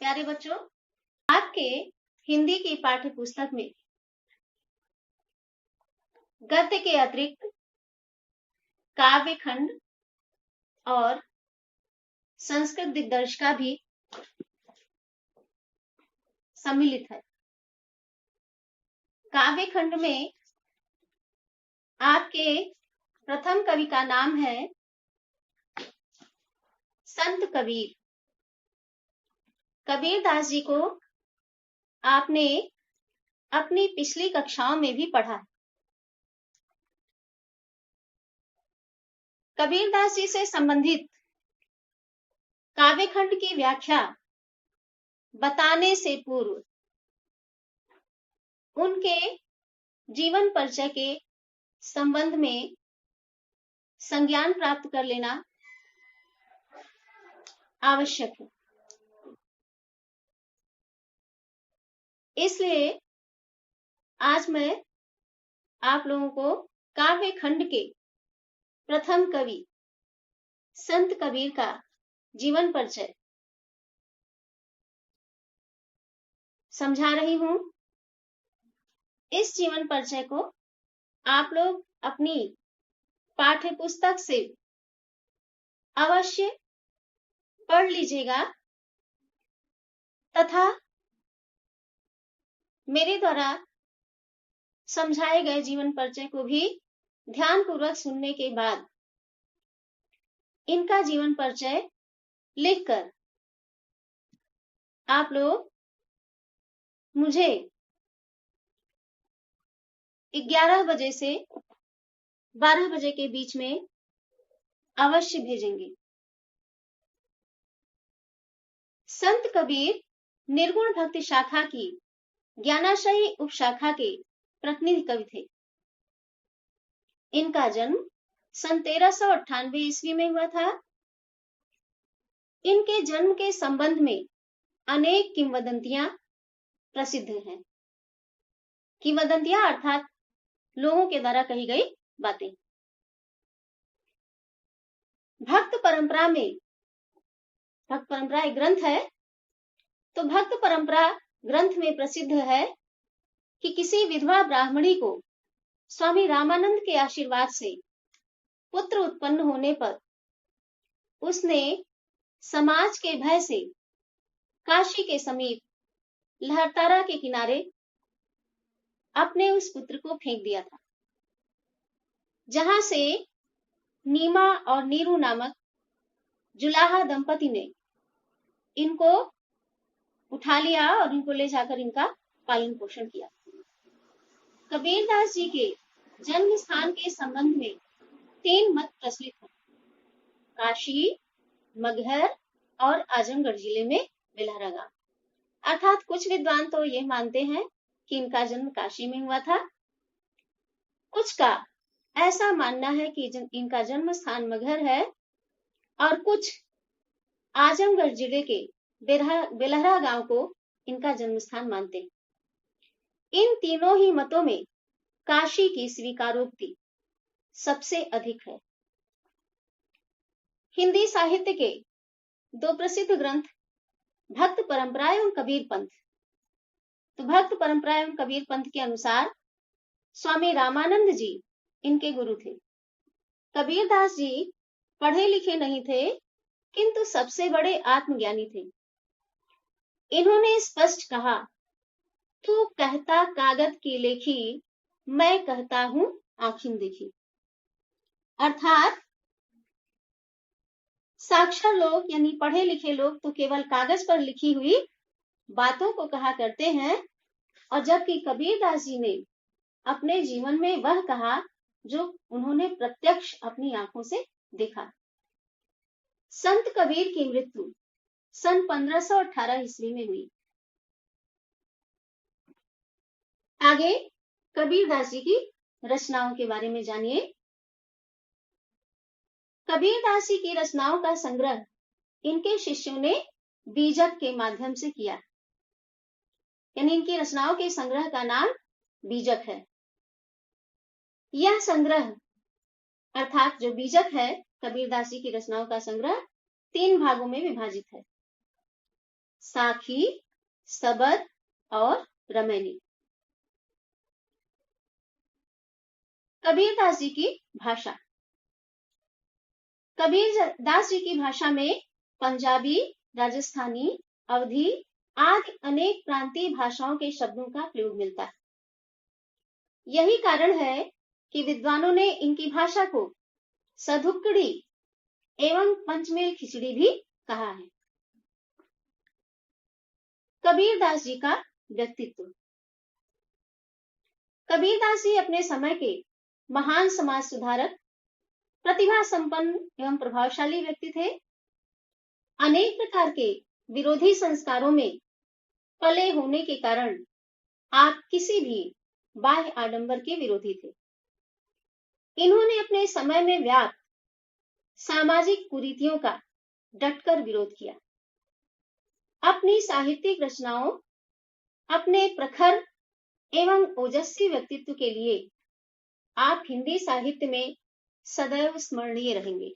प्यारे बच्चों, आपके हिंदी की पाठ्य पुस्तक में गद्य के अतिरिक्त काव्य खंड और संस्कृत दिग्दर्शिका भी सम्मिलित है। काव्य खंड में आपके प्रथम कवि का नाम है संत कबीर। कबीरदास जी को आपने अपनी पिछली कक्षाओं में भी पढ़ा है। कबीरदास जी से संबंधित काव्यखंड की व्याख्या बताने से पूर्व उनके जीवन परिचय के संबंध में संज्ञान प्राप्त कर लेना आवश्यक है। इसलिए आज मैं आप लोगों को काव्य खंड के प्रथम कवि संत कबीर का जीवन परिचय समझा रही हूं। इस जीवन परिचय को आप लोग अपनी पाठ्य पुस्तक से अवश्य पढ़ लीजिएगा तथा मेरे द्वारा समझाए गए जीवन परिचय को भी ध्यानपूर्वक सुनने के बाद इनका जीवन परिचय लिखकर आप लोग मुझे 11 बजे से 12 बजे के बीच में अवश्य भेजेंगे। संत कबीर निर्गुण भक्ति शाखा की ज्ञानाश्रयी उपशाखा के प्रतिनिधि कवि थे। इनका जन्म सन 1398 ईस्वी में हुआ था। इनके जन्म के संबंध में अनेक किंवदंतियां प्रसिद्ध हैं। किंवदंतियां अर्थात लोगों के द्वारा कही गई बातें। भक्त परंपरा एक ग्रंथ है, तो भक्त परंपरा ग्रंथ में प्रसिद्ध है कि किसी विधवा ब्राह्मणी को स्वामी रामानंद के आशीर्वाद से पुत्र उत्पन्न होने पर उसने समाज के भय से काशी के समीप लहरतारा के किनारे अपने उस पुत्र को फेंक दिया था, जहां से नीमा और नीरू नामक जुलाहा दंपति ने इनको उठा लिया और इनको ले जाकर इनका पालन पोषण किया। कबीरदास जी के जन्म स्थान के संबंध में 3 मत प्रचलित हैं: काशी, मगहर और आजमगढ़ जिले में बेलहरा गांव। अर्थात कुछ विद्वान तो ये मानते हैं कि इनका जन्म काशी में हुआ था। कुछ का ऐसा मानना है कि इनका जन्म स्थान मगहर है और कुछ आजमगढ़ जिले के बेलहरा गांव को इनका जन्म स्थान मानते हैं। इन तीनों ही मतों में काशी की स्वीकारोक्ति सबसे अधिक है। हिंदी साहित्य के 2 प्रसिद्ध ग्रंथ भक्त परंपरा एवं कबीर पंथ। तो भक्त परंपरा एवं कबीर पंथ के अनुसार स्वामी रामानंद जी इनके गुरु थे। कबीरदास जी पढ़े लिखे नहीं थे, किंतु सबसे बड़े आत्मज्ञानी थे। इन्होंने स्पष्ट कहा, तू कहता कागज की लेखी, मैं कहता हूं आंखिन देखी। अर्थात साक्षर लोग यानी पढ़े लिखे लोग तो केवल कागज पर लिखी हुई बातों को कहा करते हैं, और जबकि कबीरदास जी ने अपने जीवन में वह कहा जो उन्होंने प्रत्यक्ष अपनी आंखों से देखा। संत कबीर की मृत्यु सन 1518 ईस्वी में हुई। आगे कबीरदास जी की रचनाओं के बारे में जानिए। कबीरदास जी की रचनाओं का संग्रह इनके शिष्यों ने बीजक के माध्यम से किया, यानी इनकी रचनाओं के संग्रह का नाम बीजक है। यह संग्रह अर्थात जो बीजक है कबीरदास जी की रचनाओं का संग्रह 3 भागों में विभाजित है। साखी, सबद और रमैनी। कबीरदास जी की भाषा। कबीरदास जी की भाषा में पंजाबी, राजस्थानी, अवधी आदि अनेक प्रांतीय भाषाओं के शब्दों का प्रयोग मिलता है। यही कारण है कि विद्वानों ने इनकी भाषा को सधुक्कड़ी एवं पंचमेल खिचड़ी भी कहा है। कबीरदास जी का व्यक्तित्व। कबीरदास जी अपने समय के महान समाज सुधारक, प्रतिभा संपन्न एवं प्रभावशाली व्यक्ति थे। अनेक प्रकार के विरोधी संस्कारों में पले होने के कारण आप किसी भी बाह्य आडंबर के विरोधी थे। इन्होंने अपने समय में व्याप्त सामाजिक कुरीतियों का डटकर विरोध किया। अपनी साहित्यिक रचनाओं, अपने प्रखर एवं ओजस्वी व्यक्तित्व के लिए आप हिंदी साहित्य में सदैव स्मरणीय रहेंगे।